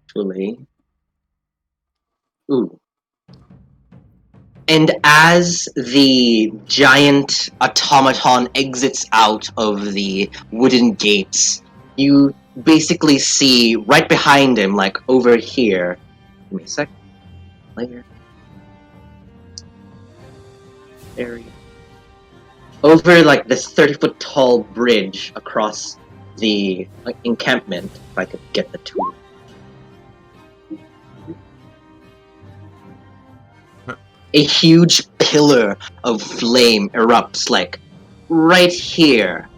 actually. Ooh. And as the giant automaton exits out of the wooden gates, you basically see right behind him, like over here. Give me a sec. Later. Area. Over like this 30-foot tall bridge across the encampment, if I could get the tool. A huge pillar of flame erupts, like, right here,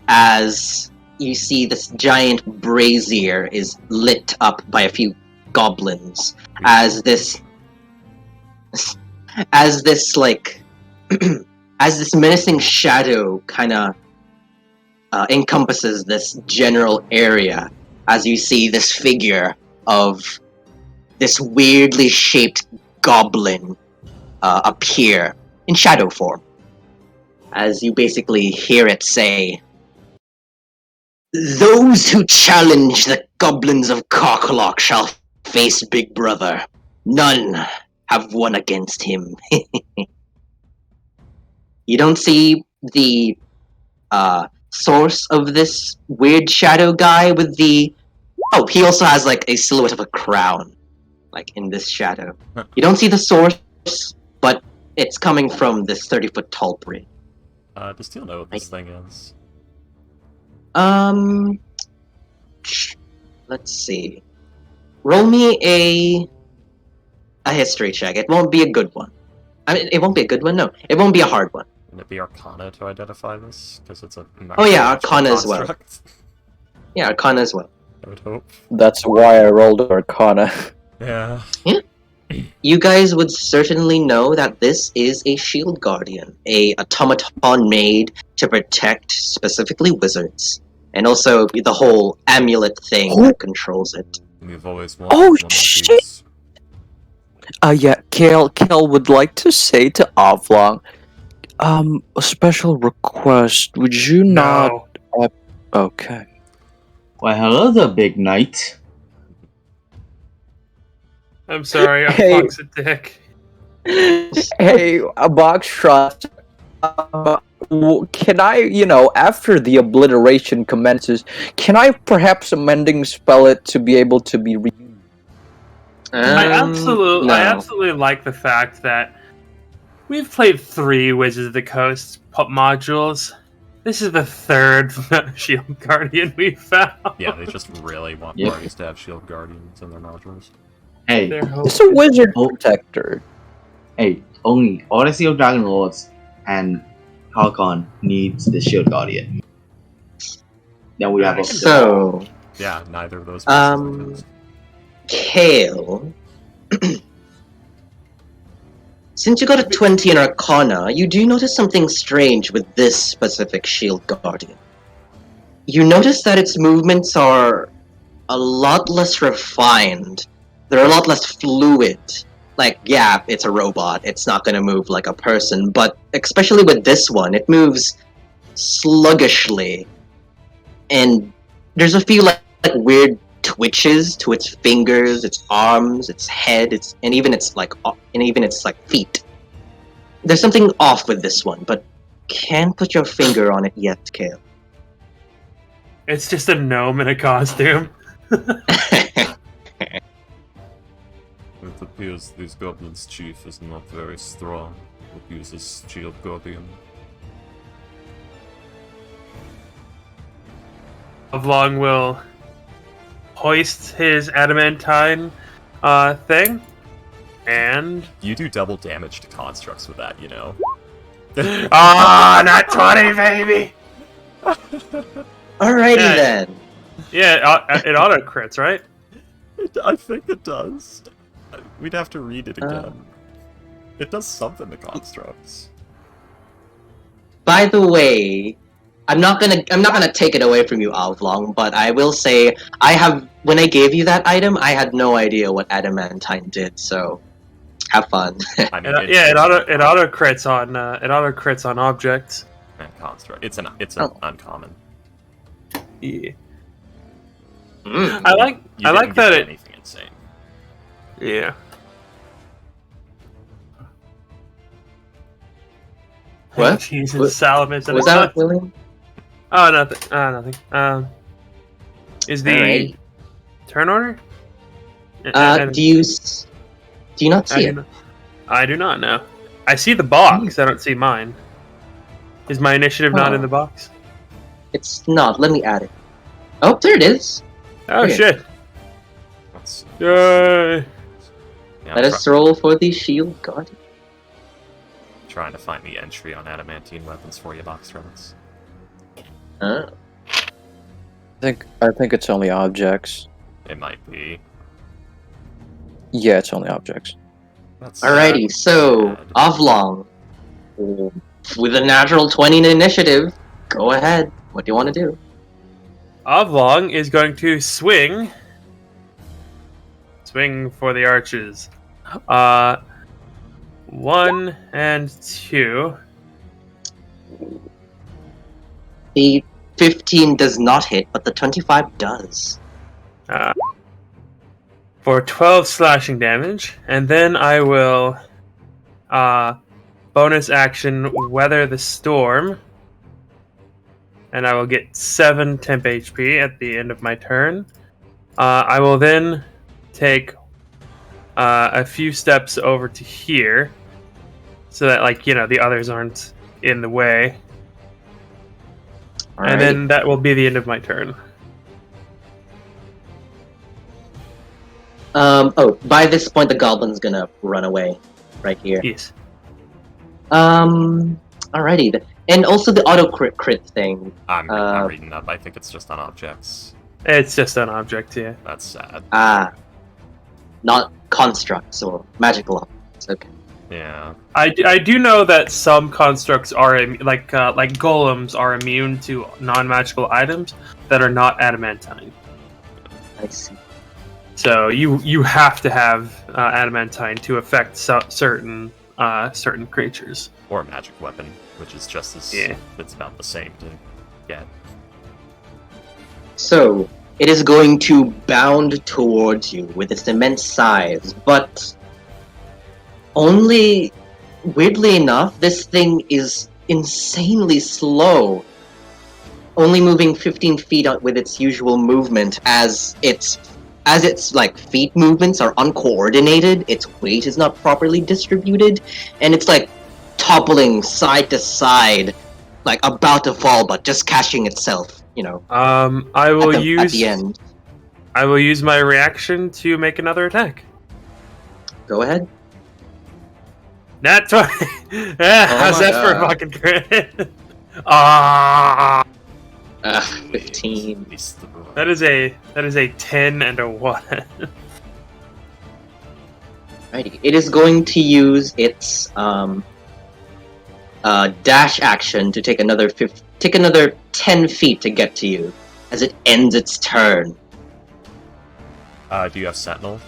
as you see this giant brazier is lit up by a few goblins, as this, like, as this menacing shadow kind of encompasses this general area, as you see this figure of this weirdly shaped goblin appear in shadow form, as you basically hear it say, "Those who challenge the goblins of Karkalok shall face Big Brother. None have won against him." You don't see the source of this weird shadow guy with the... Oh, he also has like a silhouette of a crown, like in this shadow. You don't see the source, but it's coming from this 30-foot tall bridge. Does Teal know what this thing is? Let's see. Roll me a history check. It won't be a good one. I mean, it won't be a good one. No, it won't be a hard one. Would it be Arcana to identify this? Because it's a... Oh yeah, Arcana as well. Yeah, Arcana as well. I would hope. That's why I rolled Arcana. Yeah. You guys would certainly know that this is a shield guardian, a automaton made to protect specifically wizards, and also the whole amulet thing that controls it. We've always wanted Oh, one of shit! these. Yeah, Kale would like to say to Avlong, a special request. Would you not... Okay. Why, hello there, big knight. I'm sorry, I'm Hey. Fox a dick. Hey, a box shot. Can I, after the obliteration commences, can I perhaps amending spell it to be able to be I absolutely no. like the fact that we've played 3 Wizards of the Coast modules. This is the 3rd Shield Guardian we've found. Yeah, they just really want Yep. parties to have shield guardians in their modules. Hey, Their hope It's a is- wizard protector. hey, only Odyssey of Dragon Lords and Halcon needs the Shield Guardian. Then we have a... So, Yeah, neither of those. Kale, since you got a 20 in Arcana, you do notice something strange with this specific shield guardian. You notice that its movements are a lot less refined. They're a lot less fluid. Like, yeah, it's a robot. It's not going to move like a person, but especially with this one, it moves sluggishly. And there's a few like weird twitches to its fingers, its arms, its head, and even its feet. There's something off with this one, but can't put your finger on it yet, Kale. It's just a gnome in a costume. It appears this goblin's chief is not very strong. It uses shield guardian. Avlong will hoist his adamantine thing, and... You do double damage to constructs with that, you know. not 20, baby! Alrighty Yeah. then. Yeah, it auto crits, right? I think it does. We'd have to read it again. It does something to constructs. By the way, I'm not gonna take it away from you, Avlong, but I will say when I gave you that item, I had no idea what adamantine did, so have fun. I mean, It auto crits on objects. and construct. It's an uncommon. Yeah. Mm. I like You didn't that get it. anything insane. Yeah. What? Jesus, What- Salamis and Was a that cunt. William? Oh, nothing. Nothing. Is the Alrighty. turn order? Do you not see it? I do not know. I see the box. I don't see mine. Is my initiative not in Huh. the box? It's not. Let me add it. Oh, there it is. Oh Okay. shit! Let's, Yay! yeah, Let us roll for the shield guardian. trying to find the entry on adamantine weapons for you, Box Relics. Oh. I think it's only objects. It might be. Yeah, it's only objects. That's Alrighty, so sad. Avlong, with a natural 20 in initiative, go ahead. What do you want to do? Oblong is going to swing for the arches. 1 and 2. The 15 does not hit, but the 25 does. For 12 slashing damage, and then I will bonus action Weather the Storm, and I will get 7 temp HP at the end of my turn. I will then take a few steps over to here, so that, like, the others aren't in the way. Alrighty. And then that will be the end of my turn. By this point, the goblin's gonna run away. Right here. Yes. Alrighty. And also the auto crit thing. I'm reading up. I think it's just on objects. It's just an object, yeah. That's sad. Not constructs or magical objects. Okay. Yeah. I do know that some constructs are like golems are immune to non-magical items that are not adamantine. I see. So you have to have adamantine to affect certain creatures. Or a magic weapon, which is just as... Yeah. It's about the same to get. So, it is going to bound towards you with its immense size, but only, weirdly enough, this thing is insanely slow. Only moving 15 feet with its usual movement, as its like feet movements are uncoordinated, its weight is not properly distributed, and it's like toppling side to side, like about to fall, but just catching itself, I will at the end. I will use my reaction to make another attack. Go ahead. Nat 20. How's my that for a God. fucking crit? Ah. 15. That is a 10 and a 1. Righty. It is going to use its dash action to take another 10 feet to get to you, as it ends its turn. Do you have Sentinel?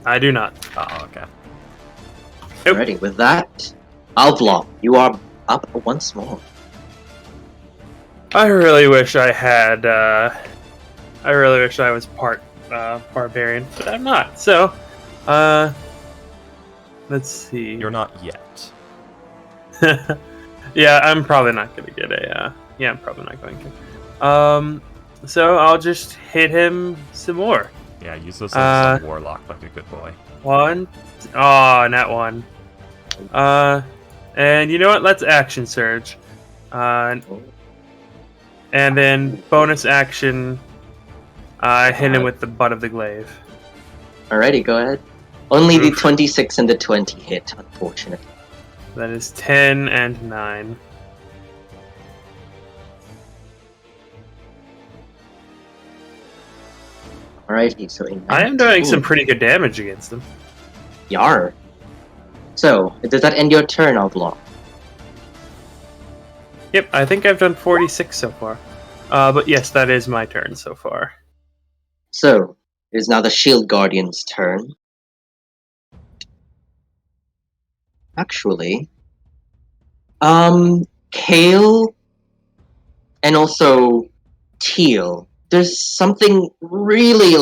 I do not. Oh, okay. Nope. Alrighty, with that, Alvlong, you are up once more. I really wish I had. I really wish I was part barbarian, but I'm not. So, let's see. You're not yet. Yeah, I'm probably not going to get a. Yeah, I'm probably not going to. So I'll just hit him some more. Yeah, use those as a warlock like a good boy. 1. Oh, nat 1. And you know what? Let's action surge. And then bonus action, hit him with the butt of the glaive. Alrighty, go ahead. Only the Oof. 26 and the 20 hit, unfortunately. That is 10 and 9. Alrighty, so I am doing some pretty good damage against him. Yar. So, does that end your turn, Outlaw? Yep, I think I've done 46 so far. But yes, that is my turn so far. So, it is now the Shield Guardian's turn. Actually, Kale and also Teal, there's something really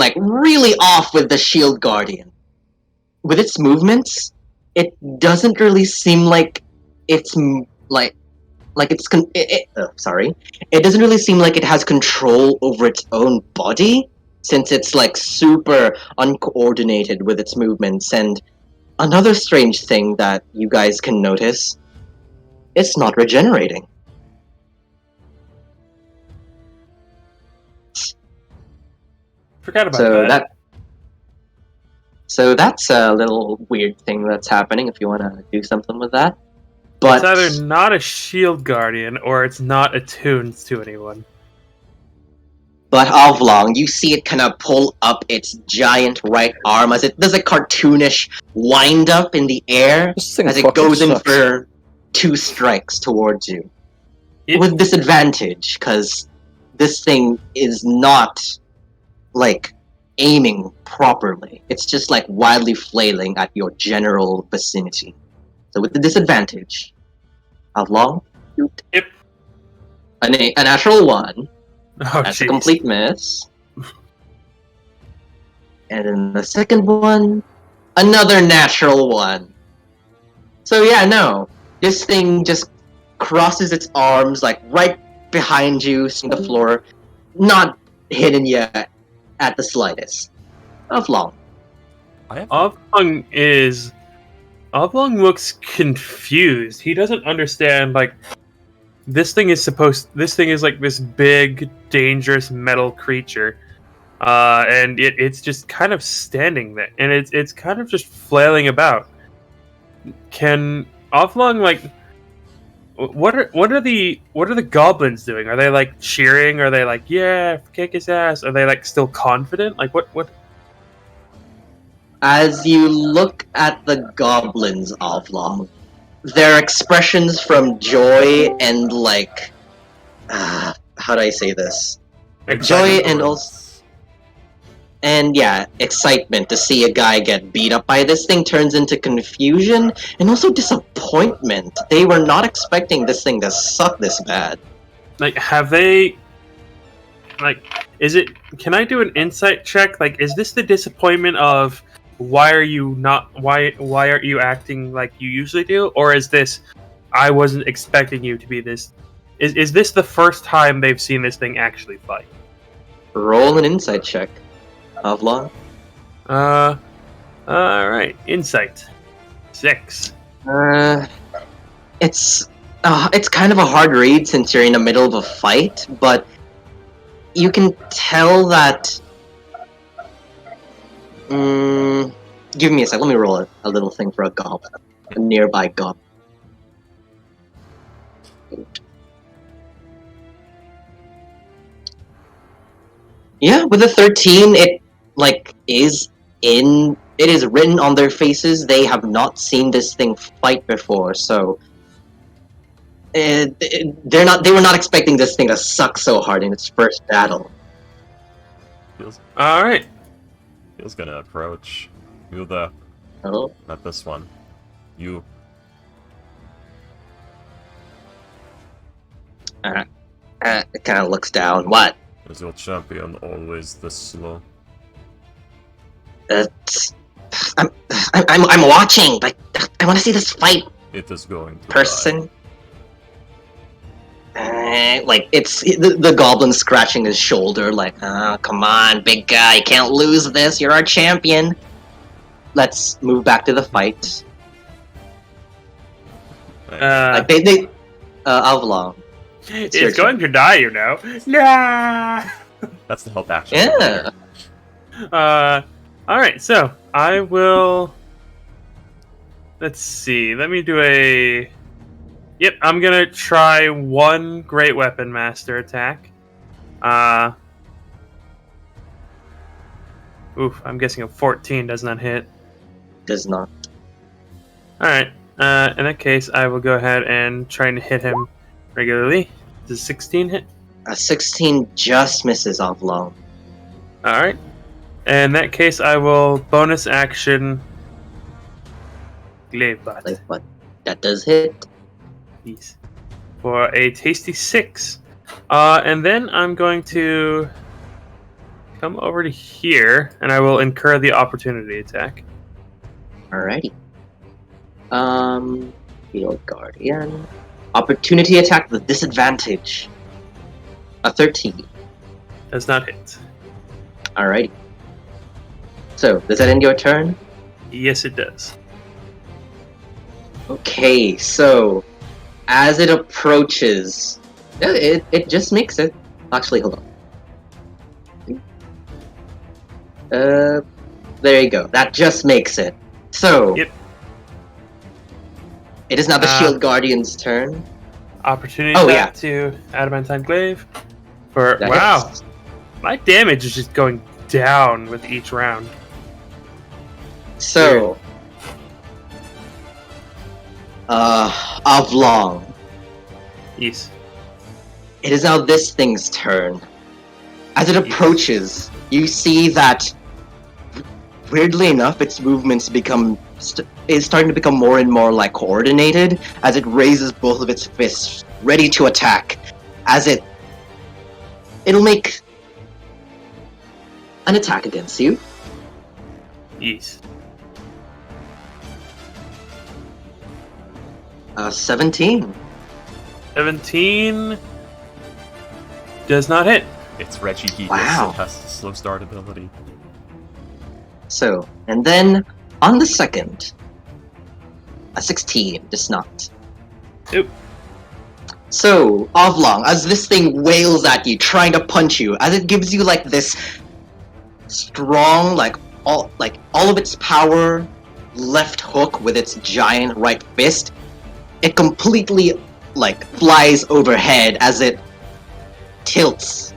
off with the Shield Guardian. With its movements, it doesn't really seem like it's it doesn't really seem like it has control over its own body, since it's like super uncoordinated with its movements. And another strange thing that you guys can notice, it's not regenerating. Forgot about that. So that's a little weird thing that's happening if you want to do something with that. But it's either not a shield guardian or it's not attuned to anyone. But Oblong, you see it kind of pull up its giant right arm as it does a cartoonish wind up in the air This thing as it fucking goes in sucks. for 2 strikes towards you. It- With disadvantage, because this thing is not, like, aiming properly. It's just, like, wildly flailing at your general vicinity. So with the disadvantage, Oblong, shoot. Yep. A natural 1. Oh, That's a jeez. complete miss. And then the second one, another natural 1. So yeah, no. This thing just crosses its arms like right behind you, seeing the floor, not hidden yet at the slightest. Oblong. Oblong looks confused. He doesn't understand, like, this thing is like this big, dangerous metal creature. And it's just kind of standing there, and it's kind of just flailing about. Can Oblong, like, what are the goblins doing? Are they like cheering? Are they like, yeah, kick his ass? Are they like still confident? Like what? As you look at the goblins, Oblong, their expressions from joy and like, how do I say this? Joy and also, and yeah, excitement to see a guy get beat up by this thing turns into confusion and also disappointment. They were not expecting this thing to suck this bad. Like, have they? Like, is it? Can I do an insight check? Like, is this the disappointment of why are you not? Why aren't you acting like you usually do? Or is this? I wasn't expecting you to be this. Is this the first time they've seen this thing actually fight? Roll an insight check, Oblong. Alright. Insight. 6. It's kind of a hard read since you're in the middle of a fight, but you can tell that. Give me a sec. Let me roll a little thing for a goblin, a nearby goblin. Yeah, with a 13, it is written on their faces. They have not seen this thing fight before, so they were not expecting this thing to suck so hard in its first battle. Alright. He's gonna approach. You the Oh, not this one. You it kind of looks down. What? is your champion always this slow? I'm watching, but I want to see this fight, It is going to person. It's the goblin scratching his shoulder, like, come on, big guy, you can't lose this. You're our champion. Let's move back to the fight. die. Avalon. It's your going to die, you know. Nah. That's the help action. Yeah. Alright, so I will. Let's see. Let me do a. Yep, I'm gonna try one Great Weapon Master attack. Oof, I'm guessing a 14 does not hit. Does not. Alright, in that case, I will go ahead and try and hit him regularly. Does 16 hit? A 16 just misses Avalon. Alright. In that case, I will bonus action. Glaive Butt. But that does hit. Please. For a tasty 6. And then I'm going to come over to here, and I will incur the opportunity attack. Alrighty. Shield Guardian. Opportunity attack with disadvantage. A 13. Does not hit. Alrighty. So, does that end your turn? Yes, it does. Okay, so as it approaches, it just makes it. Actually, hold on. There you go. That just makes it. So, Yep. It is now the Shield Guardian's turn. Opportunity Oh, attack to Adamantine Glaive. For That wow, hits. my damage is just going down with each round. So, Oblong. Yes. It is now this thing's turn. As it approaches, you see that, weirdly enough, its movements is starting to become more and more like coordinated as it raises both of its fists, ready to attack. As it'll make an attack against you. Yes. 17. 17 does not hit. It's Reggie Wow. It has slow start ability. So, and then on the second, a 16 does not. Nope. So, Oblong, as this thing wails at you, trying to punch you, as it gives you like this strong, all of its power left hook with its giant right fist, it completely flies overhead as it tilts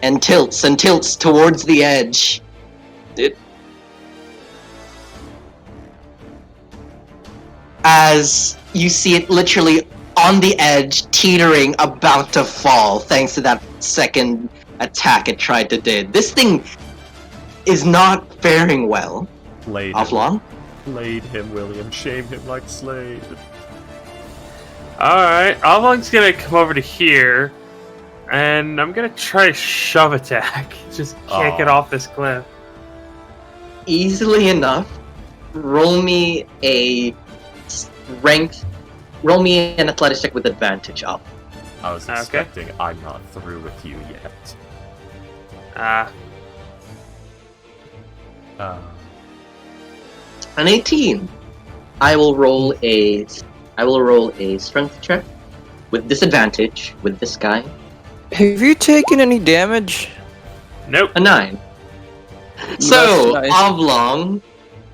and tilts and tilts towards the edge. As you see it literally on the edge, teetering, about to fall, thanks to that second attack it tried to do. This thing is not faring well. Played Oblong? Played him, William. Shame him like Slade. Alright, Oblong's gonna come over to here, and I'm gonna try shove attack. Just kick it off this cliff. Easily enough. Roll me an athletics check with advantage up. I was Okay. expecting I'm not through with you yet. An 18. I will roll a strength check with disadvantage with this guy. Have you taken any damage? Nope. A 9. So, That's nice. Oblong,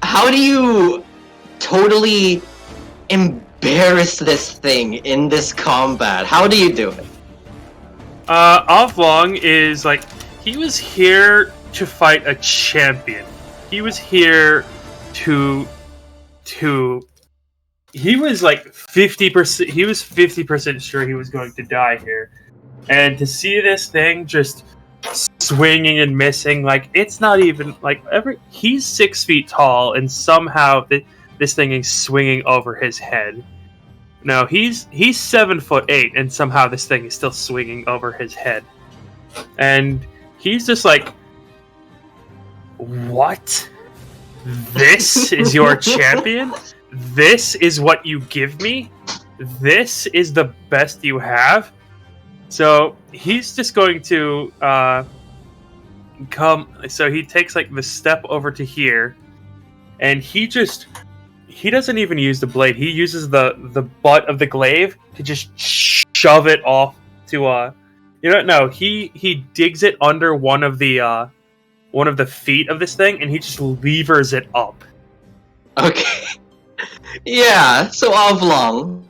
how do you totally embarrass this thing in this combat? How do you do it? Oblong is he was here to fight a champion. He was here to he was 50%, he was 50% sure he was going to die here. And to see this thing just swinging and missing, it's not even, he's 6 feet tall, and somehow this thing is swinging over his head. No, he's 7'8", and somehow this thing is still swinging over his head. And he's just what? This is your champion? This is what you give me? This is the best you have? So he's just going to come. So he takes the step over to here, and he doesn't even use the blade. He uses the butt of the glaive to just shove it off to he digs it under one of the feet of this thing, and he just levers it up. Okay. Yeah, so Oblong,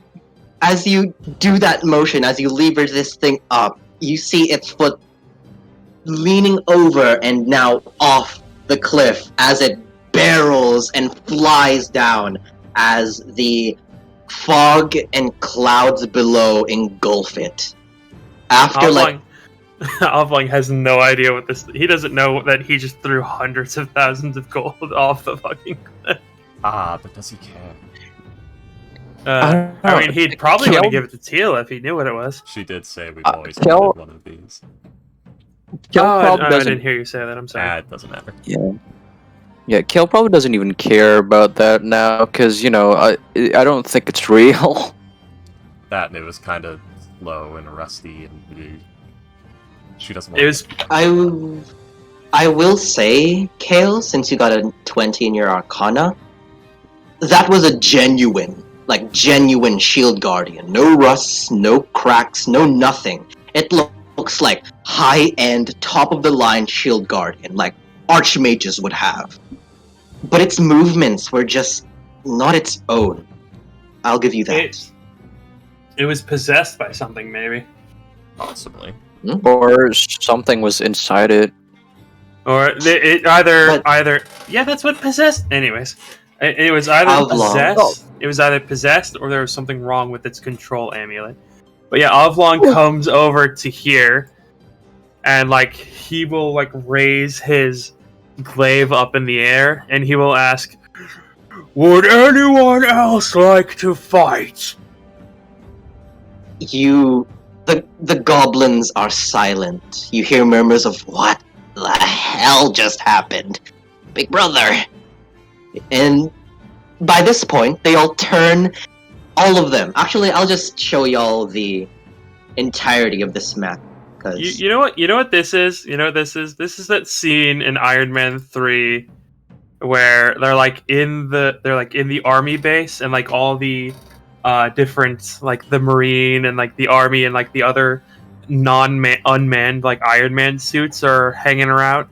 as you do that motion, as you lever this thing up, you see its foot leaning over and now off the cliff as it barrels and flies down as the fog and clouds below engulf it. After Oblong has no idea what this. He doesn't know that he just threw hundreds of thousands of gold off the fucking cliff. But does he care? I mean, he'd probably want to give it to Teal if he knew what it was. She did say we've always Kel- needed one of these. Kill I probably doesn't. didn't hear you say that. I'm sorry. It doesn't matter. Yeah, Kill probably doesn't even care about that now, because I don't think it's real. That and it was kind of slow and rusty, and she doesn't want It was. I will say, Kale, since you got a 20 in your Arcana, that was a genuine shield guardian. No rusts, no cracks, no nothing. It looks like high-end, top-of-the-line shield guardian, like archmages would have. But its movements were just not its own. I'll give you that. It was possessed by something, maybe. possibly. Or something was inside it. Or it either yeah, that's what possessed. Anyways, it was either Avlong. possessed. It was either possessed, or there was something wrong with its control amulet. But yeah, Avlong comes over to here, and he will raise his glaive up in the air, and he will ask, "Would anyone else like to fight?" The goblins are silent. You hear murmurs of what the hell just happened? Big brother. And by this point, they all turn, all of them. Actually, I'll just show y'all the entirety of this map. Cause You know what this is? You know what this is? This is that scene in Iron Man 3 where they're in the army base, and all the different the Marine and the army and the other unmanned Iron Man suits are hanging around,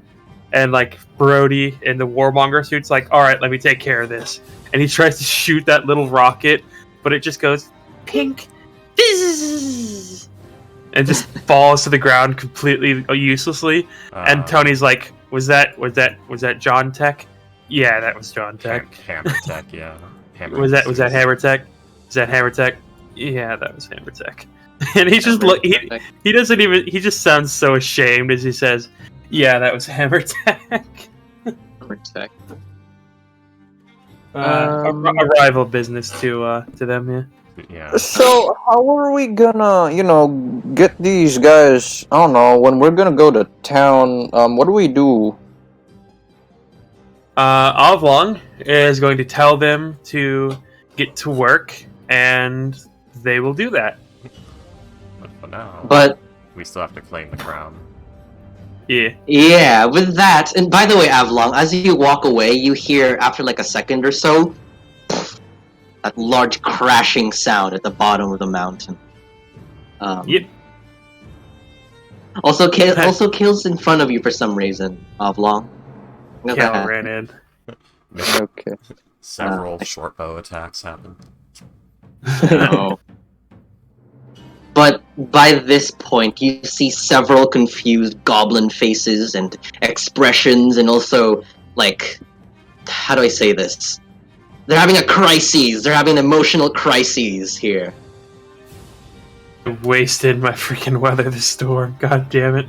and Brody in the Warmonger suit's alright, let me take care of this. And he tries to shoot that little rocket, but it just goes pink. And just falls to the ground completely uselessly. And Tony's like, was that John Tech? Yeah, that was John Tech. Hammer Tech, yeah. Was that Hammer Tech? Is that Hammer Tech? Yeah, that was Hammer Tech. And he just he doesn't even, he just sounds so ashamed as he says, yeah, that was Hammer Tech. Hammer Tech. A rival business to them, yeah. Yeah. So how are we gonna, get these guys? I don't know. When we're gonna go to town, what do we do? Avlong is going to tell them to get to work, and they will do that. But for now, But we still have to claim the crown. Yeah. yeah, with that, and by the way, Avlong, as you walk away, you hear after a second or so, that large crashing sound at the bottom of the mountain. Yep. Also kills in front of you for some reason, Avlong. Cal ran in. Okay. Several short bow attacks happened. No. But by this point, you see several confused goblin faces and expressions, and also, how do I say this? They're having a crisis. They're having emotional crises here. I wasted my freaking weather this storm. God damn it.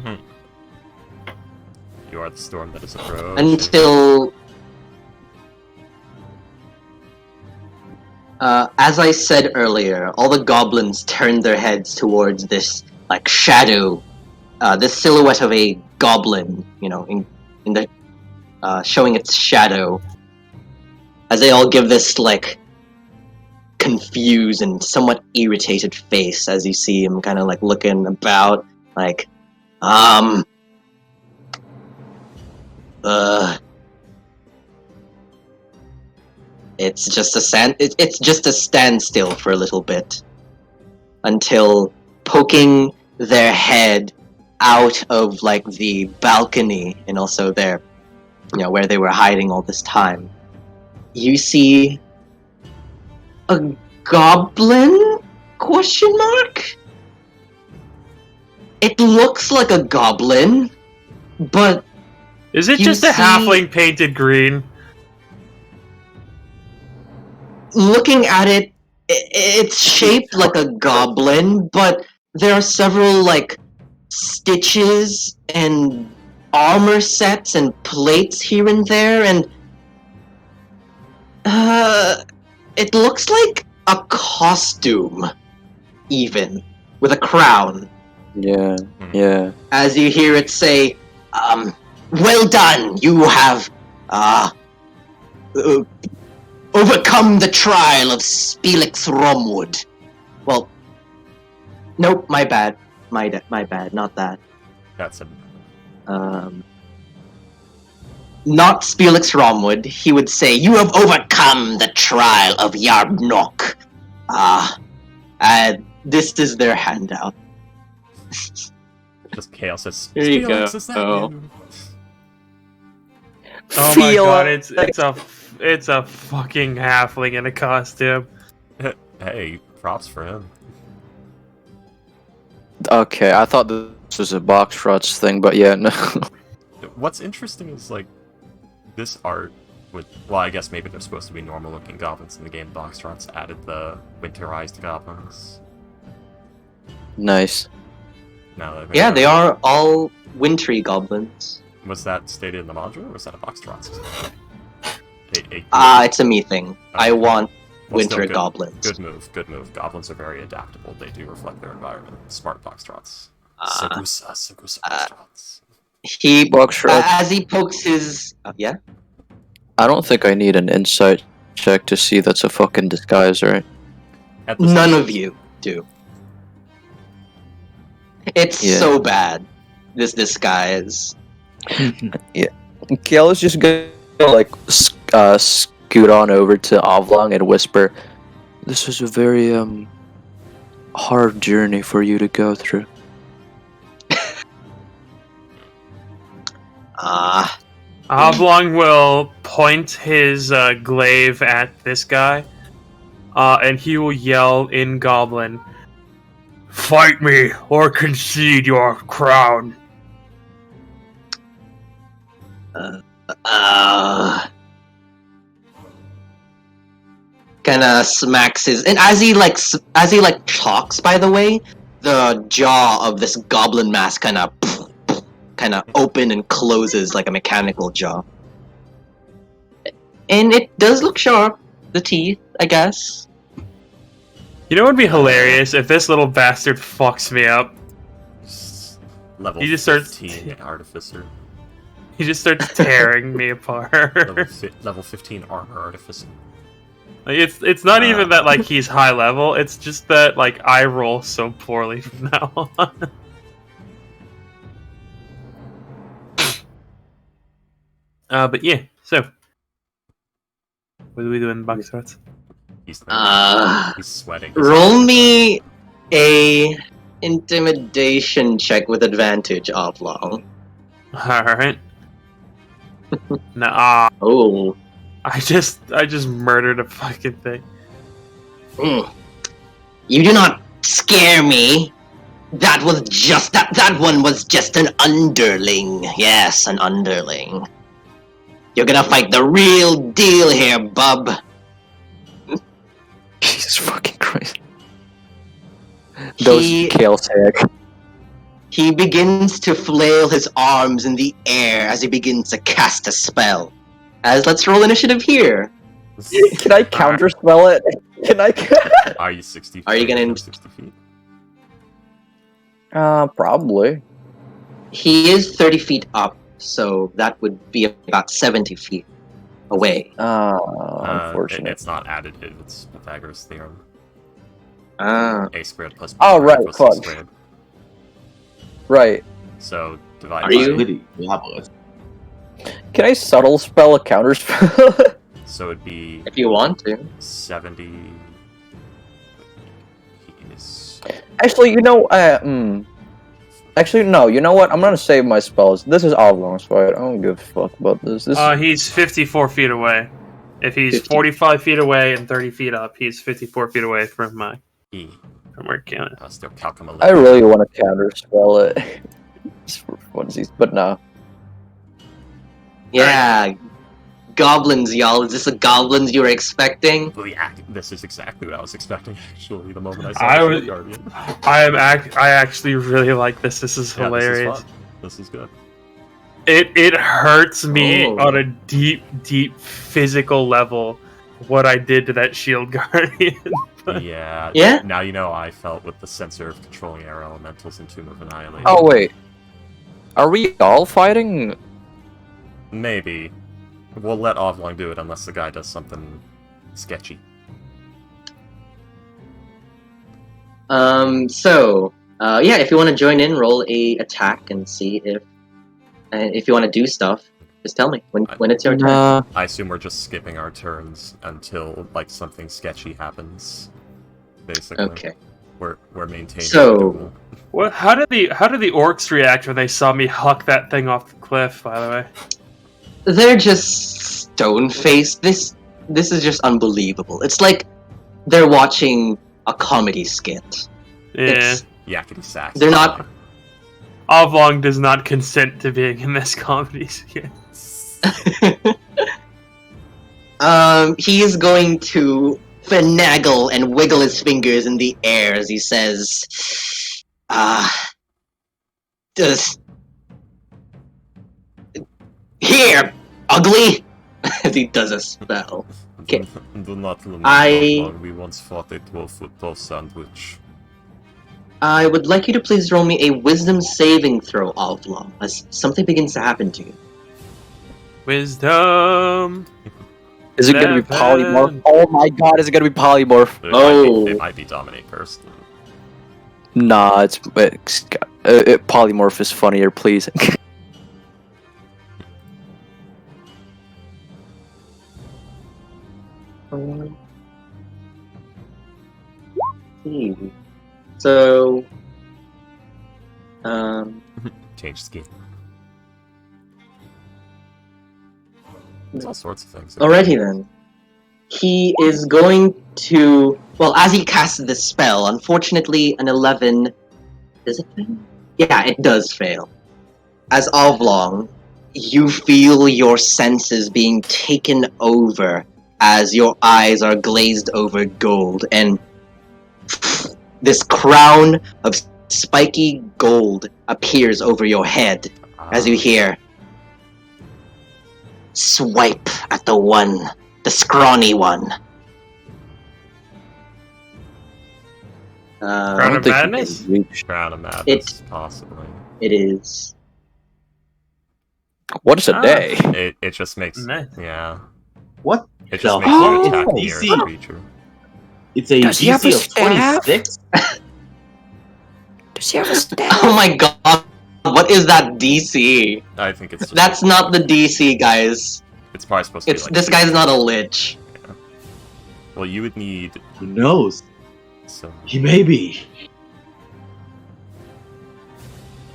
You are the storm that is approached. Until... as I said earlier, all the goblins turned their heads towards this, shadow, this silhouette of a goblin, in the, showing its shadow, as they all give this, confused and somewhat irritated face as you see him kind of, looking about, It's just a standstill for a little bit, until poking their head out of the balcony and also their, where they were hiding all this time, you see a goblin? Question mark? It looks like a goblin, but Is it You just a see- halfling painted green? looking at it, it's shaped like a goblin, but there are several, stitches and armor sets and plates here and there, and it looks like a costume, even, with a crown. Yeah, yeah. As you hear it say, well done, you have overcome the trial of Spelix Romwood. Well, nope, my bad. My bad, not that. That's a Not Spelix Romwood. He would say, you have overcome the trial of Yarbnok. This is their handout. just chaos. Says, Here you Felix, go. is that you? Oh my god, it's a fucking halfling in a costume. Hey, props for him. Okay, I thought this was a box trots thing, but yeah, no. What's interesting is like this art with, well, I guess maybe they're supposed to be normal looking goblins in the game. Boxtrots added the winterized goblins. Nice. Now that Yeah, they are all wintry goblins. Was that stated in the module, or was that a Boxtrots? It's a me thing. Okay. I want Well, still winter good- goblins. Good move, good move. Goblins are very adaptable. They do reflect their environment. Smart Boxtrots. Ah. Sagusa Boxtrots. He Boxtrot. as he pokes his yeah. I don't think I need an insight check to see that's a fucking disguise, right? At this None point- of you do. It's Yeah. so bad. This disguise. Kale is just gonna like scoot on over to Avlong and whisper, "This is a very hard journey for you to go through." Oblong will point his glaive at this guy, and he will yell in Goblin, "Fight me or concede your crown." Kinda smacks his, and as he talks, by the way, the jaw of this goblin mask kinda open and closes like a mechanical jaw. And it does look sharp, the teeth, I guess. You know what would be hilarious if this little bastard fucks me up? Level He just starts- 15 Artificer. He just starts tearing me apart. Level 15 Armor Artificer. Like, it's not even that like he's high level. It's just that like I roll so poorly from now on. But yeah. So, what do we do in box threats? He's sweating. Roll me a intimidation check with advantage, Oblong. All right. Nah. Oh. I just murdered a fucking thing. You do not scare me. That was just that one was just an underling. Yes, an underling. You're gonna fight the real deal here, bub. Jesus fucking Christ. Those Kale's hair. He begins to flail his arms in the air as he begins to cast a spell. Let's roll initiative here. Can I counterspell it? Can I? Are you 60 feet? Are you gonna- 60 feet? Probably. He is 30 feet up, so that would be about 70 feet away. Unfortunate. It's not additive, it's Pythagoras' theorem. Ah. A squared plus B Oh, squared right, plus C fuck. squared. Right. So, divide Are by... you- Really diabolist. Can I subtle spell a counterspell? So it'd be If you want to. 70... He is... Actually, you know, Actually, no. You know what? I'm gonna save my spells. This is Oblong's fight. I don't give a fuck about this. He's 54 feet away. If he's 50. 45 feet away and 30 feet up, he's 54 feet away from E. from where Canada. Still calculate. I really want to counterspell it. Just for funsies, but no. Yeah. Goblins, y'all. Is this the goblins you were expecting? This is exactly what I was expecting, actually, the moment I saw I the was- Shield Guardian. I actually really like this. This is Yeah, hilarious. This is good. It hurts me Oh. on a deep physical level what I did to that shield guardian. Yeah. Yeah? Now you know how I felt with the sensor of controlling air elementals in Tomb of Annihilation. Oh wait, are we all fighting? Maybe. We'll let Oblong do it unless the guy does something sketchy. Yeah, if you want to join in, roll a attack and see if you want to do stuff. Just tell me when it's your turn. Nah. I assume we're just skipping our turns until like something sketchy happens. Basically. Okay. We're maintaining So- the duel. What? How did the orcs react when they saw me huck that thing off the cliff? By the way, They're just stone-faced. This is just unbelievable. It's like they're watching a comedy skit. yeah. It's- Yakety sax. They're not- Oblong does not consent to being in this comedy skit. He is going to finagle and wiggle his fingers in the air as he says, just here, ugly, as he does a spell. Okay. Do not remember I- how long we once fought a 12-foot tall sandwich. I would like you to please roll me a wisdom saving throw, Oblong, as something begins to happen to you. Wisdom. Is it gonna be polymorph? 7. Oh my god, is it gonna be polymorph? It might be Dominate first. Nah, it's polymorph is funnier, please. So, Change scheme. There's all sorts of things. alrighty then. He is going to, well, as he casts this spell, unfortunately an 11, does it fail? Yeah, it does fail. As Oblong, you feel your senses being taken over as your eyes are glazed over gold, and this crown of spiky gold appears over your head as you hear, "Swipe at the one, the scrawny one." Crown of Madness? Crown of Madness, possibly. It is. What is a day? It just makes Nice. yeah. What? It just The makes you fuck? attack Oh, near DC. the creature. It's a Does he have DC a of staff? 26? Does he have a staff? Oh my god, what is that DC? I think it's just That's not the DC, guys. It's probably supposed to It's be like this guy's not a lich. Well, you would need Who knows? some. He may be.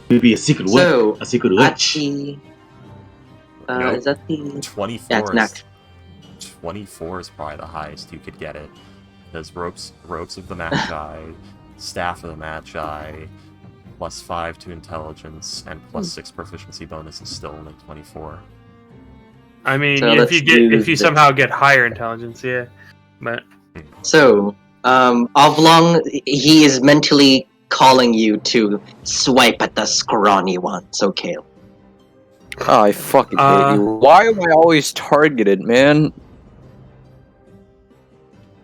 Maybe a secret witch. So, A secret at witch. the, Nope. is that the? 24 Yeah, it's is, next. 24 is probably the highest you could get it. There's ropes of the Magi, Staff of the Magi, +5 to intelligence, and +6 proficiency bonus is still only 24. I mean, So if let's you do this. somehow get higher intelligence, yeah. But So, Oblong, he is mentally calling you to swipe at the scrawny one. So, Kale. Oh, I fucking hate you. Why am I always targeted, man?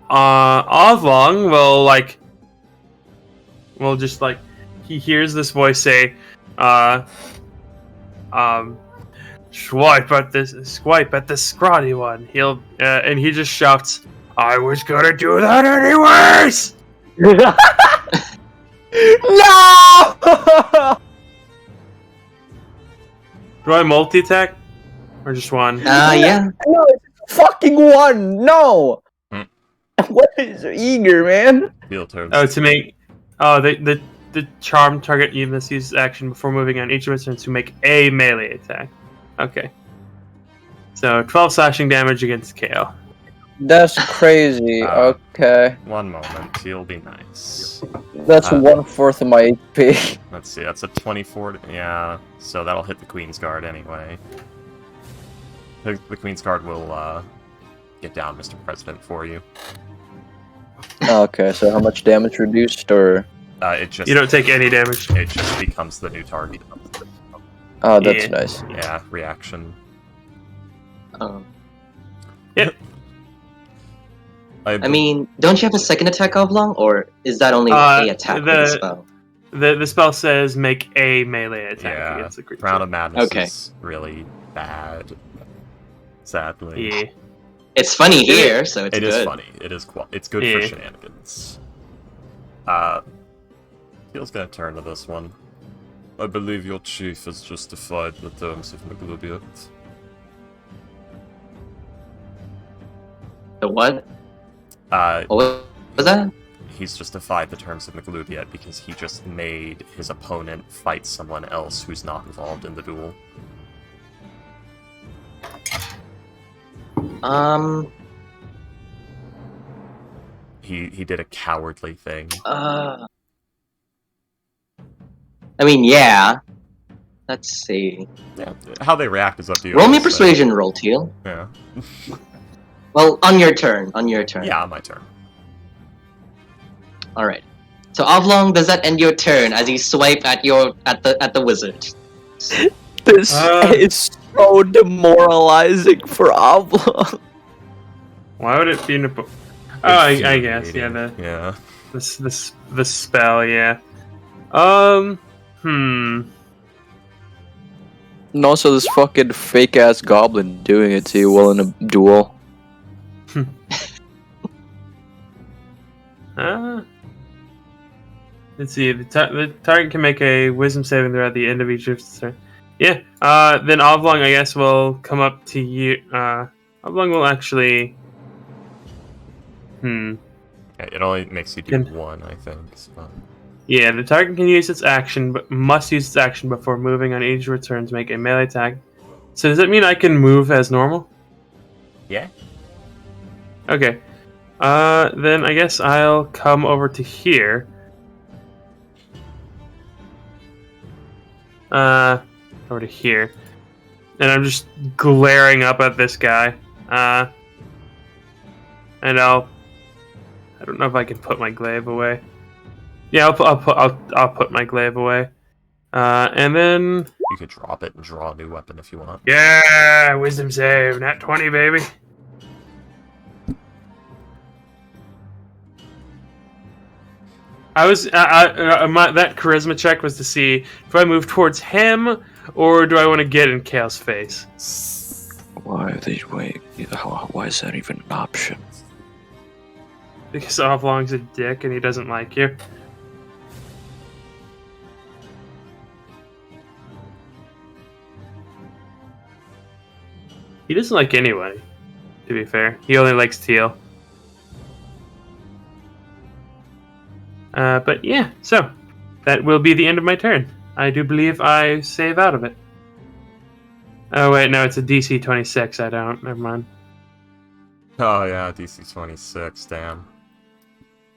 Oblong will just like he hears this voice say, swipe at the scrawny one. He'll and he just shouts, "I was gonna do that anyways!" No! Do I multi-attack? Or just one? Yeah. No, it's fucking one. No. Hmm. What is eager, man? Field turns. Oh, to make the charm target you must use action before moving on each of its turns to make a melee attack. Okay. So 12 slashing damage against KO. That's crazy. Okay. One moment, he'll be nice. That's 1/4 of my HP. Let's see, that's a 24. Yeah, so that'll hit the Queen's Guard anyway. The Queen's Guard will get down, Mr. President, for you. Okay, so how much damage reduced, or? It just You don't take any damage. it just becomes the new target. Oh, that's Yeah. nice. Yeah, reaction. Um, I mean, don't you have a second attack, Oblong, or is that only a attack with the spell? The spell says make a melee attack yeah, against the creature. Crown of Madness Okay. is really bad. Sadly. Yeah. It's funny here, so it's It good. is funny. It's good for Yeah. shenanigans. Keel's gonna turn to this one. I believe your chief has justified the terms of Maglubiot. The what? What What was that? He's justified the terms of Maglubiot because he just made his opponent fight someone else who's not involved in the duel. He did a cowardly thing. I mean, yeah. Let's see. Yeah, how they react is up to you. Roll me a so- persuasion roll, Teal. Yeah. Well, on your turn. On your turn. Yeah, my turn. All right. So, Oblong, does that end your turn as you swipe at the wizard? This is so demoralizing for Oblong. Why would it be in a book? Oh, I guess, yeah, Yeah. the spell, yeah. And also this fucking fake ass goblin doing it to you while in a duel. Let's see. The target can make a wisdom saving throw at the end of each of its turn. Yeah. Then Oblong, I guess, will come up to you. Oblong will actually. Yeah, it only makes you do one, I think. So. Yeah, the target can use its action, but must use its action before moving on each return to make a melee attack. So does that mean I can move as normal? Yeah. Okay. Then I guess I'll come over to here. Over to here. And I'm just glaring up at this guy. And I don't know if I can put my glaive away. Yeah, I'll put my glaive away. And then You could drop it and draw a new weapon if you want. yeah, wisdom save, nat 20, baby. That charisma check was to see if I move towards him or do I want to get in Kale's face. Why are they wait? Why is that even an option? Because Oblong's a dick and he doesn't like you. He doesn't like anybody, to be fair. He only likes Teal. But yeah, so that will be the end of my turn. I do believe I save out of it. Oh wait, no, it's a DC 26. I don't. Never mind. Oh yeah, DC 26, damn.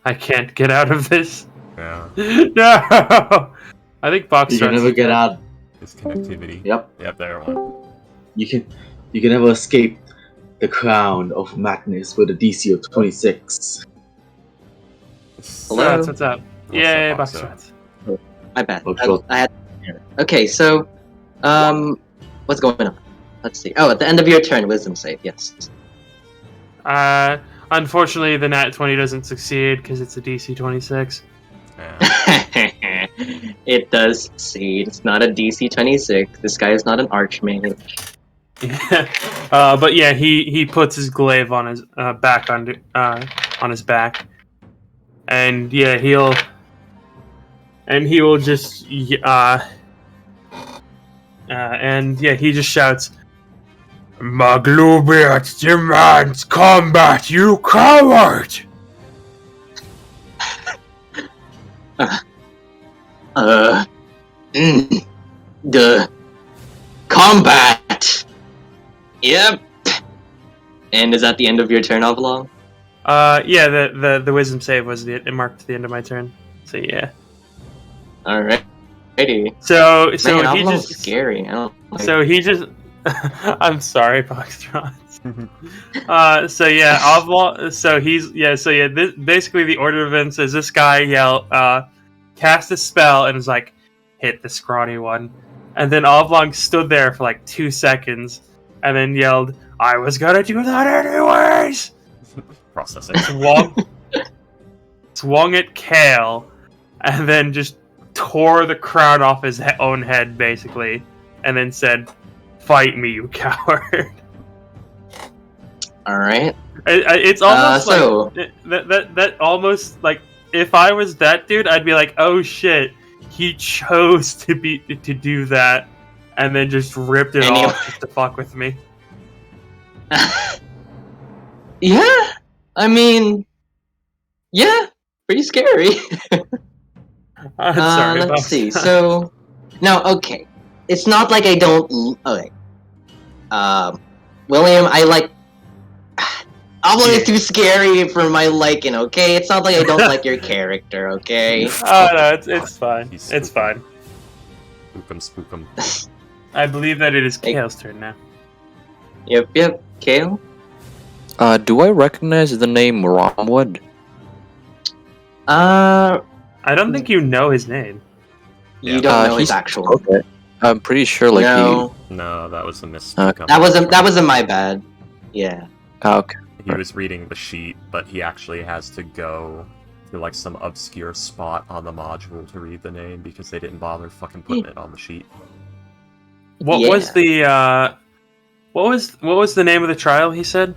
I can't get out of this. Yeah. No! I think Box You can never get out. It's connectivity. Yep. There one. You can never escape the crown of madness with a DC of 26. Hello? What's up? What's Yay, up, Box Boxer? Rats. My bad. Oh, sure. I had. Okay, so, what's going on? Let's see. Oh, at the end of your turn, wisdom save. Yes. Unfortunately, the nat 20 doesn't succeed because it's a DC 26. Yeah. It does succeed. It's not a DC 26. This guy is not an archmage. But yeah, he puts his glaive on his back on his back, and yeah, he will just and yeah, he just shouts, "Maglubiot demands combat, you coward!" The combat. Yep. And is that the end of your turn, Oblong? Yeah, the wisdom save was it marked the end of my turn. So yeah. Alright. Righty. So Man, he Oblong's just scary. I don't like so he just I'm sorry, Foxtrot. So yeah, Oblong. So he's This, basically, the order of events is this guy cast a spell and is like, hit the scrawny one, and then Oblong stood there for like 2 seconds, and then yelled, "I was gonna do that anyways," Processing. swung at Kale, and then just tore the crown off his own head, basically, and then said, "Fight me, you coward." All right. It's almost so- like that almost like if I was that dude, I'd be like, "Oh shit, he chose to do that," and then just ripped it Anyway. off just to fuck with me. Yeah. I mean, yeah, pretty scary. I'm sorry. Let's see. So now, okay, it's not like I don't. Okay. William, I like. Oblong is too scary for my liking. Okay, it's not like I don't like your character. Okay. Oh no, it's fine. He's It's fine. Spook 'em. I believe that it is Hey. Kale's turn now. Yep. Kale. Do I recognize the name Romwood? I don't think you know his name. You Yeah. don't know his he's- actual. Okay. I'm pretty sure, like, No, No, that was a mistake. Okay. that wasn't my bad. Yeah. okay. He was reading the sheet, but he actually has to go to like some obscure spot on the module to read the name because they didn't bother fucking putting it on the sheet. What Yeah. was the what was the name of the trial? He said.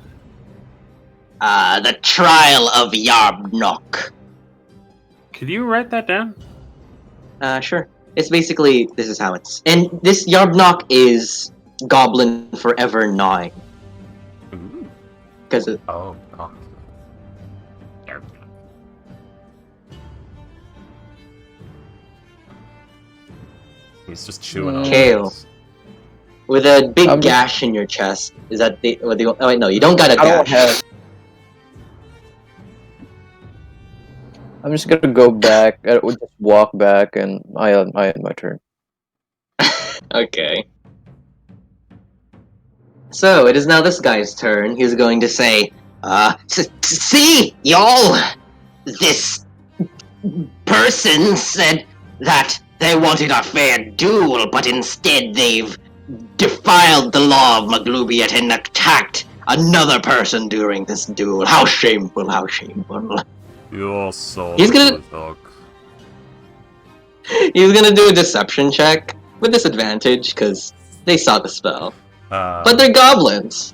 The Trial of Yarbnock. Could you write that down? Sure. It's basically, this is how it's... And this Yarbnock is Goblin Forever 9. Ooh. Because Oh, oh. He's just chewing on Kale. things. with a big I'm just- gash in your chest. Is that the... Oh, wait, no, you don't got a I don't gash. have. I'm just gonna go back. Just walk back, and I had my turn. Okay. So, it is now this guy's turn. He's going to say, see, y'all! This person said that they wanted a fair duel, but instead they've defiled the law of Maglubiet and attacked another person during this duel. How shameful, how shameful. You're so He's gonna- dog. He's gonna do a deception check with disadvantage, because they saw the spell. But they're goblins.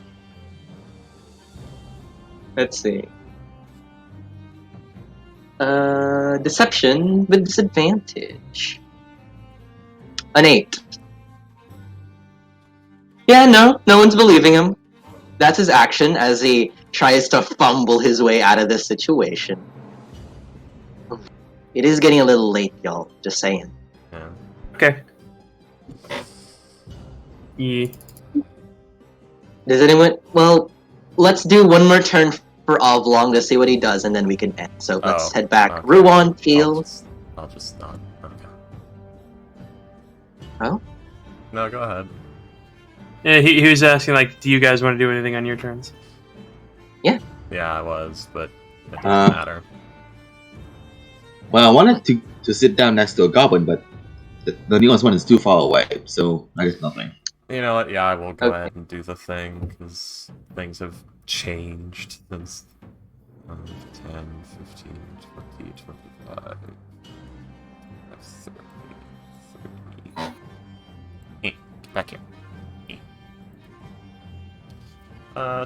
Let's see. Deception with disadvantage. An 8. Yeah, no one's believing him. That's his action as he tries to fumble his way out of this situation. It is getting a little late, y'all. Just saying. Yeah. Okay. Yeah. Does anyone... Well, let's do one more turn for Oblong to see what he does, and then we can end. So let's Oh, head back. okay. Ruan, Fields. I'll just not. Okay. Oh? No, go ahead. Yeah, he was asking like, do you guys want to do anything on your turns? Yeah, I was, but it doesn't Uh, matter. Well, I wanted to sit down next to a goblin, but the newest one is too far away, so I guess nothing. You know what? Yeah, I will go Okay. ahead and do the thing because things have changed since 10, 15, 20, 25, 30. Get back here.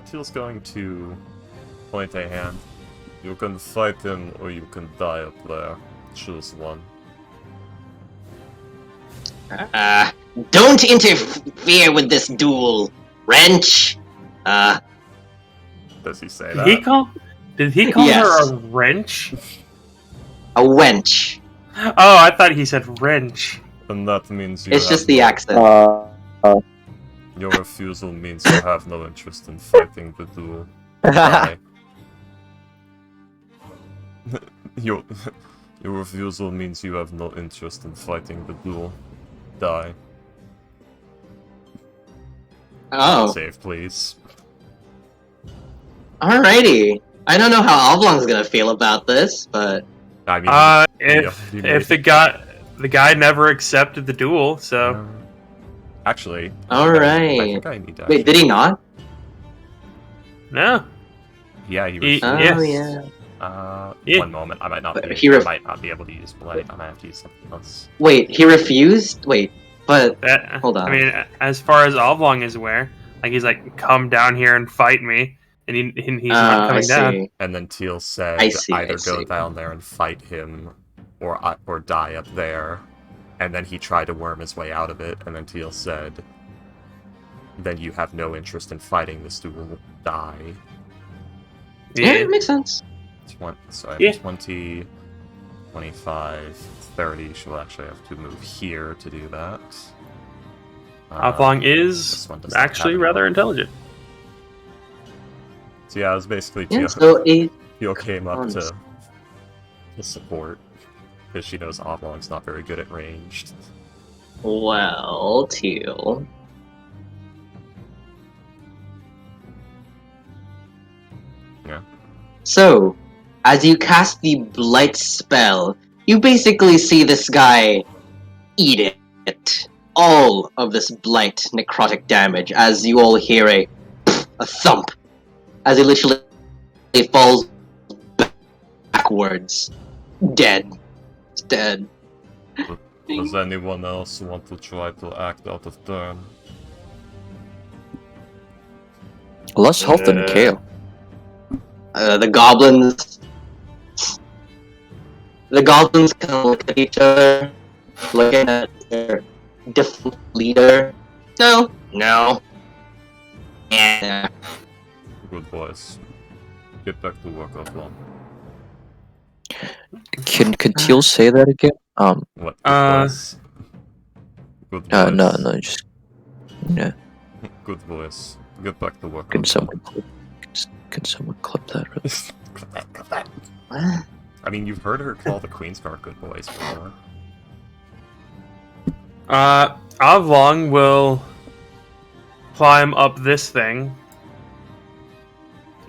Teal's going to point a hand. You can fight him or you can die up there. Choose one. Don't interfere with this duel, wrench. Does he say Did that? he call? Did he call Yes. her a wrench? A wench. Oh, I thought he said wrench. And that means you It's have just the no- accent. Your refusal means you have no interest in fighting the duel. Die. your refusal means you have no interest in fighting the duel. Die. Oh, Save, please. alrighty. I don't know how Oblong's gonna feel about this, but I mean, If the guy never accepted the duel, so actually, Alright. I think I need to. wait, did he not? no. Yeah, he He- refused. Oh Yes. yeah. Yeah. One moment, I might not But be. he I ref- might not be able to use blight. I might have to use something else. Wait, he refused? Wait, but That, hold on. I mean, as far as Oblong is aware, like he's like, come down here and fight me, and he's not I coming down. see. And then Teal said, I see, either I go see. down there and fight him, or die up there. And then he tried to worm his way out of it. And then Teal said, then you have no interest in fighting. This dude will die. Yeah, it makes sense. So I have Yeah. 20, 25, 30. She'll actually have to move here to do that. Oblong this is one does not actually have rather anyone. intelligent. So yeah, it was basically Yeah, Teal. so Teal came up Honest. to support. Because she knows Oblong's not very good at ranged. well, Teal. Yeah. So, as you cast the blight spell, you basically see this guy eat it. All of this blight necrotic damage as you all hear a thump as he literally falls backwards. Dead. He's dead. Does anyone else want to try to act out of turn? Less health than Kale. The goblins kind of look at each other, looking at their different leader. No. Yeah. Good boys. Get back to work, Oblong. Can Teal say that again? What? Good boys. Good boys. No, just yeah. Good boys. Get back to work. Can Oblong. someone clip that? Really? Clip that. What? I mean, you've heard her call the Queensguard good boys before. Oblong will climb up this thing,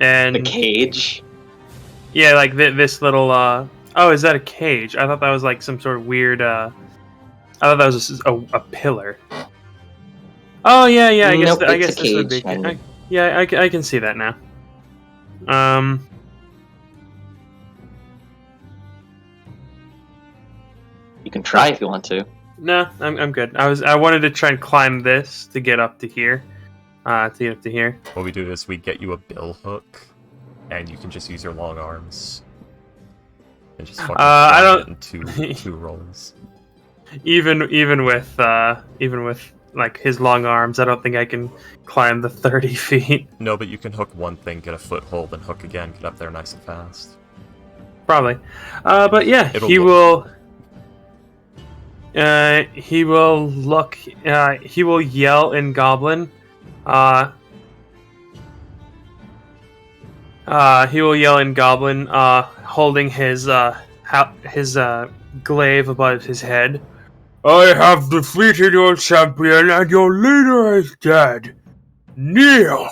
and The cage. yeah, like this little. Oh, is that a cage? I thought that was like some sort of weird. I thought that was a pillar. Oh yeah. I guess Nope, I it's guess a this would be. cage, Henry. I can see that now. You can try if you want to. No, I'm good. I wanted to try and climb this to get up to here. To get up to here. What we do is we get you a bill hook, and you can just use your long arms. And just fucking I climb don't- it in two rolls. Even with like his long arms, I don't think I can climb the 30 feet. No, but you can hook one thing, get a foothold, and hook again, get up there nice and fast. Probably. But yeah, It'll he look- will. He will look. He will yell in Goblin. He will yell in Goblin, holding his glaive above his head. I have defeated your champion, and your leader is dead. Kneel.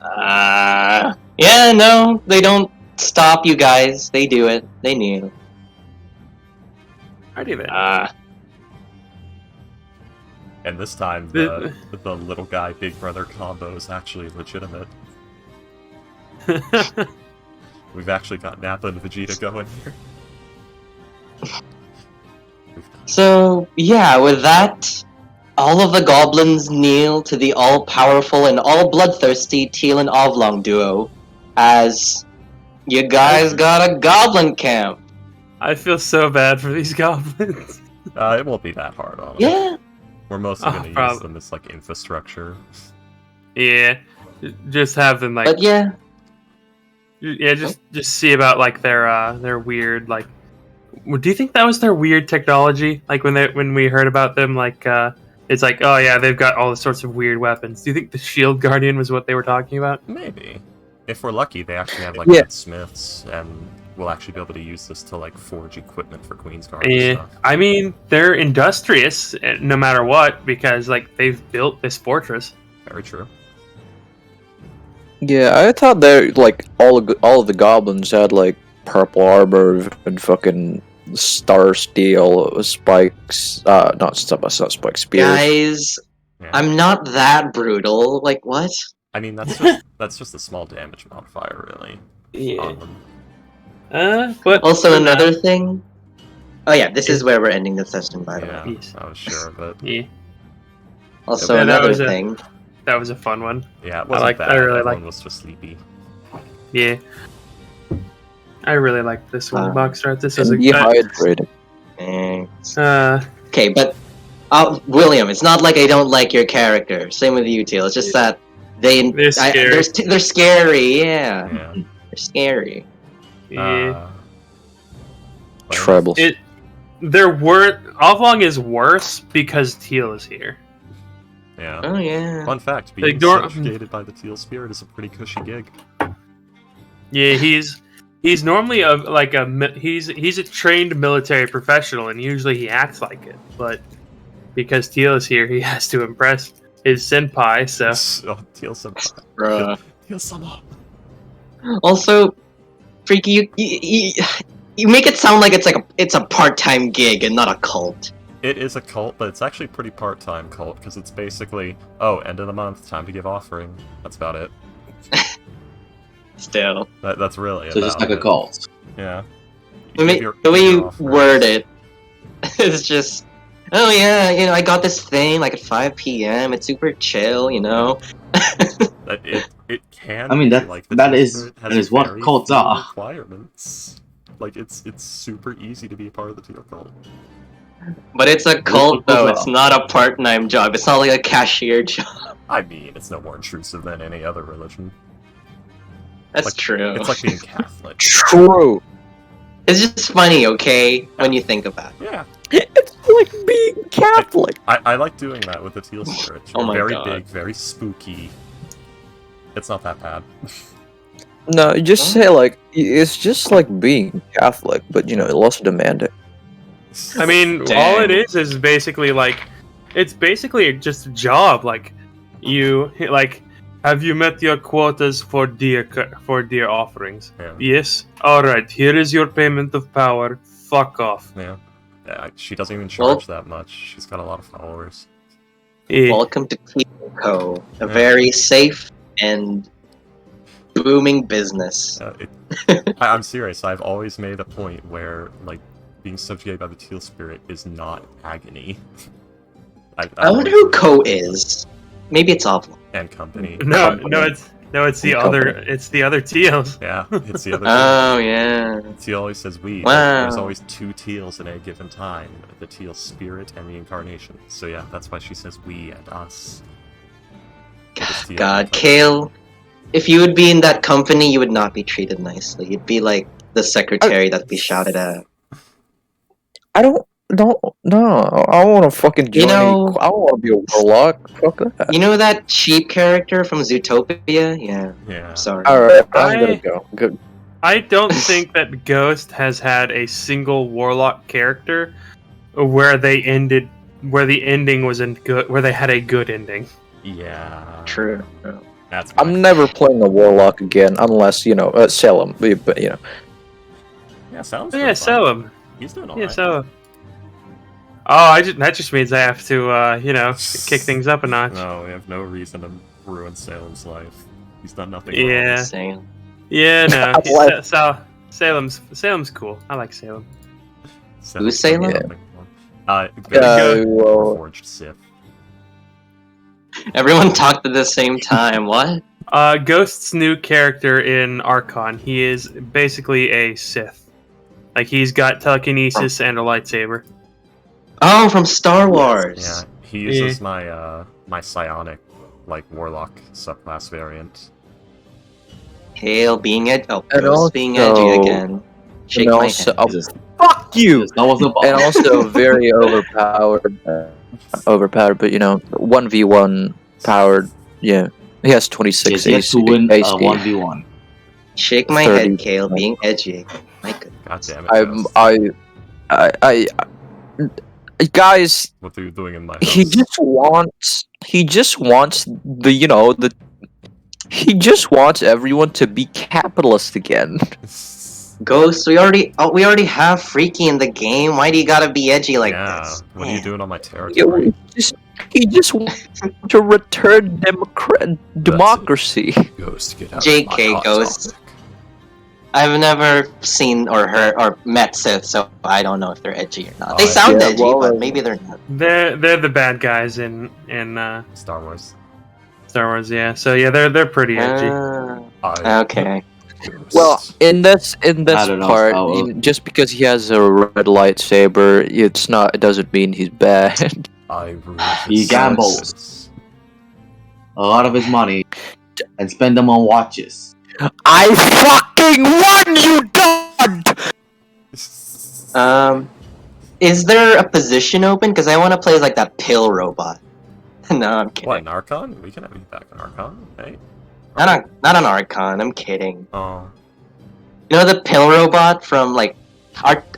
Yeah, no, they don't stop you guys. They do it. They knew. I do that. And this time, the little guy, big brother combo is actually legitimate. We've actually got Nappa and Vegeta going here. So, yeah, with that, all of the goblins kneel to the all-powerful and all-bloodthirsty Teal and Oblong duo, as you guys got a goblin camp. I feel so bad for these goblins. It won't be that hard on them. Yeah. We're mostly going to use prob- them as, like, infrastructure. Yeah, just have them like. But yeah, Yeah, just see about like their weird like. Do you think that was their weird technology? Like when we heard about them, like it's like, oh yeah, they've got all sorts of weird weapons. Do you think the Shield Guardian was what they were talking about? Maybe. If we're lucky, they actually have, like, Yeah. good smiths, and we'll actually be able to use this to, like, forge equipment for Queensguard and Yeah, stuff. I mean they're industrious no matter what because like they've built this fortress. Very true. Yeah, I thought that like all of the goblins had like purple armor and fucking star steel spikes. Not spikes, spears. guys, Yeah. I'm not that brutal. Like, what? I mean, that's just a small damage modifier, really. Yeah. On them. But Also, for now- another thing. Oh yeah, this is where we're ending the session, by the way. Yeah, Yes. I was sure of it. Yeah, Also, Yeah, that another was a- thing. that was a fun one. Yeah, it wasn't liked- bad. I really Everyone liked- was just sleepy. Yeah. I really liked this one, Box Art. This was And a dehydrated. Okay, but William, it's not like I don't like your character. Same with you, Teal. It's just that They're scary. they're scary. Yeah, Yeah. they're scary. yeah. Well, Trebles. Oblong is worse because Teal is here. Yeah. Oh yeah. Fun fact: being Ignore- subjugated by the teal spirit is a pretty cushy gig. Yeah, he's normally he's a trained military professional, and usually he acts like it. But because Teal is here, he has to impress his senpai. So Oh, teal senpai. Bruh. Teal sama. Also, Freaky, you make it sound like it's a part-time gig and not a cult. It is a cult, but it's actually a pretty part-time cult because it's basically, oh, end of the month, time to give offering. That's about it. Still, That's really So just about like a it. cult. Yeah. the way give your you offerings. word it, it's just, oh yeah, I got this thing like at 5 p.m. It's super chill, It can. I mean, be, that- like the that teal is- spirit that has is what very cults few are. Requirements. Like it's super easy to be a part of the teal cult. But it's a cult though. Wow. It's not a part-time job. It's not like a cashier job. I mean, it's no more intrusive than any other religion. That's Like, true. It's like being Catholic. True. It's just funny, okay, when you think about it. Yeah. It's like being Catholic. I like doing that with the teal spirits. Oh They're my very God. big, very spooky. It's not that bad. No, you just say like it's just like being Catholic, but less demanding. I mean, Dang. all it is basically it's basically just a job. Like you have you met your quotas for deer offerings? Yeah. Yes. All right. Here is your payment of power. Fuck off. Yeah. She doesn't even charge that much. She's got a lot of followers. Eh. Welcome to Co, a Yeah. very safe and booming business. I'm serious. I've always made a point where, like, being subjugated by the teal spirit is not agony. I wonder who Co is. Maybe it's Oblong. And company. No, Company. it's the Company. other. It's the other teals. Yeah, it's the other. Oh yeah. Teal always says we. Wow. There's always two teals at any given time: the teal spirit and the incarnation. So yeah, that's why she says we and us. Teal God, and- Kale, if you would be in that company, you would not be treated nicely. You'd be like the secretary that'd be shouted at. I don't no. I want to fucking join. I want to be a warlock. Fuck that. You know that cheap character from Zootopia? Yeah. Yeah. Sorry. All right, I'm I- gonna go. Good. I don't think that Ghost has had a single warlock character where they ended, where the ending was where they had a good ending. Yeah. True. That's. my- I'm never playing a warlock again unless Salem. But Yeah, sounds. Yeah, sell him. He's doing Yeah, alright. so. Oh, that just means I have to, kick things up a notch. No, we have no reason to ruin Salem's life. He's done nothing Yeah. wrong. Saying. Yeah, no. What? Salem's cool. I like Salem. Who's Salem? done nothing wrong. well, Forged Sith. Everyone talked at the same time. What? Ghost's new character in Archon. He is basically a Sith. Like he's got telekinesis and a lightsaber. Oh, from Star Wars. Yeah, he uses my my psionic, like warlock subclass variant. Kale being being also- edgy again. Shake and my also, hand. Jesus. fuck you. That was the And also very overpowered. Overpowered, but 1v1 powered. Yeah, he has 26 He has to win a AC. 1v1. Shake my 30. head, Kale, being edgy. My goodness. God damn it! I, Ghost. guys, What are you doing in my house? he just wants he just wants everyone to be capitalist again. Ghost, we already have Freaky in the game. Why do you gotta be edgy like yeah. this? What are you Man. doing on my Yeah, territory? He just wants to return democracy. Ghost, get out JK, of my hot Ghost. topic. I've never seen or heard or met Sith, so I don't know if they're edgy or not. They Oh, sound yeah, edgy, well, but maybe they're not. They're the bad guys in Star Wars. Star Wars. Yeah. So yeah, they're pretty edgy. Okay. Ghost. Well, in this I don't know, part, Star Wars. just because he has a red lightsaber, it doesn't mean he's bad. I rule He the gambles. senses. A lot of his money and spend them on watches. I fucking won, you dog! Is there a position open? Because I want to play like that pill robot. No, I'm kidding. What, an Archon? We can have you back in Archon, hey? Not an Archon. I'm kidding. Oh, You know the pill robot from like,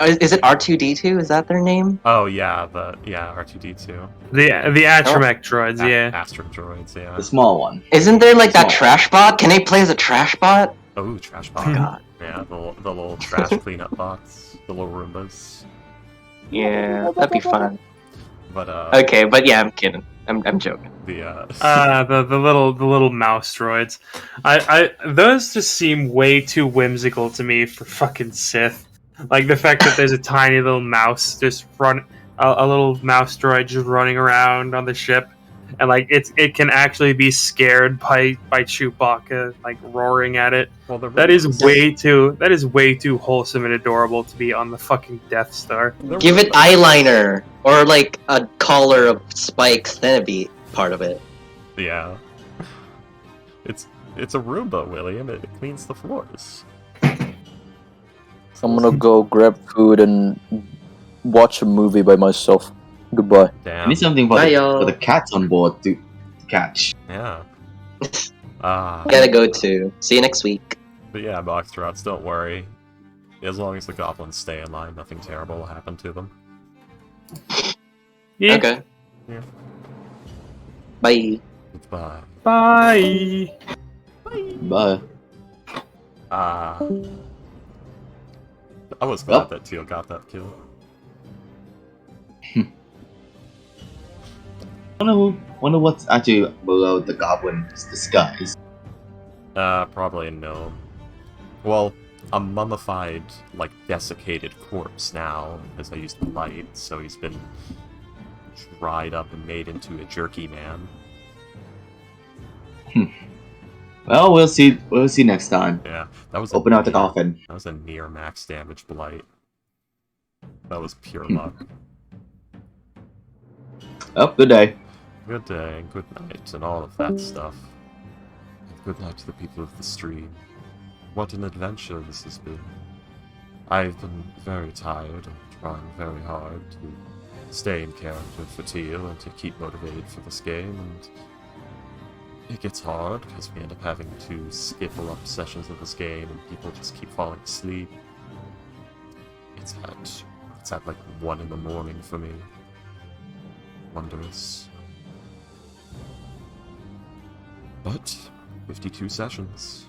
is it R2D2? Is that their name? oh yeah, R2D2. The astromech droids. Yeah. Astro droids, yeah. The small one. Isn't there like that Small. trash bot? Can they play as a trash bot? Oh, trash bot. God. Yeah, the little trash cleanup bots, the little Roombas. Yeah, that'd be fun. But Okay, but yeah, I'm kidding. I'm joking. The little mouse droids. I those just seem way too whimsical to me for fucking Sith. Like the fact that there's a tiny little mouse just a little mouse droid just running around on the ship, and like it can actually be scared by Chewbacca like roaring at it. well, That is way too wholesome and adorable to be on the fucking Death Star. Give it eyeliner or like a collar of spikes, then it'd be part of it. Yeah. It's a Roomba, William. It cleans the floors. I'm gonna go grab food and watch a movie by myself. Goodbye. I Damn. need something Bye, y'all. for the cats on board to catch. Yeah. Gotta go too. See you next week. But yeah, Boxtrots, don't worry. As long as the goblins stay in line, nothing terrible will happen to them. Yeah. Okay. Yeah. Bye. Goodbye. Bye. Bye. I was glad Oh. that Teal got that kill. Wonder what's actually below the goblin's disguise. Probably a gnome. Well, a mummified, like, desiccated corpse now, as I used the light, so he's been dried up and made into a jerky man. Well, we'll see. We'll see next time. Yeah, that was Open out the coffin. That was a near max damage blight. That was pure Hmm. luck. Oh, good day. Good day, good night, and all of that stuff. And good night to the people of the stream. What an adventure this has been. I've been very tired and trying very hard to stay in character for Teal and to keep motivated for this game, and it gets hard because we end up having to skip a lot of sessions of this game and people just keep falling asleep. It's at like 1 in the morning for me. Wondrous. But 52 sessions.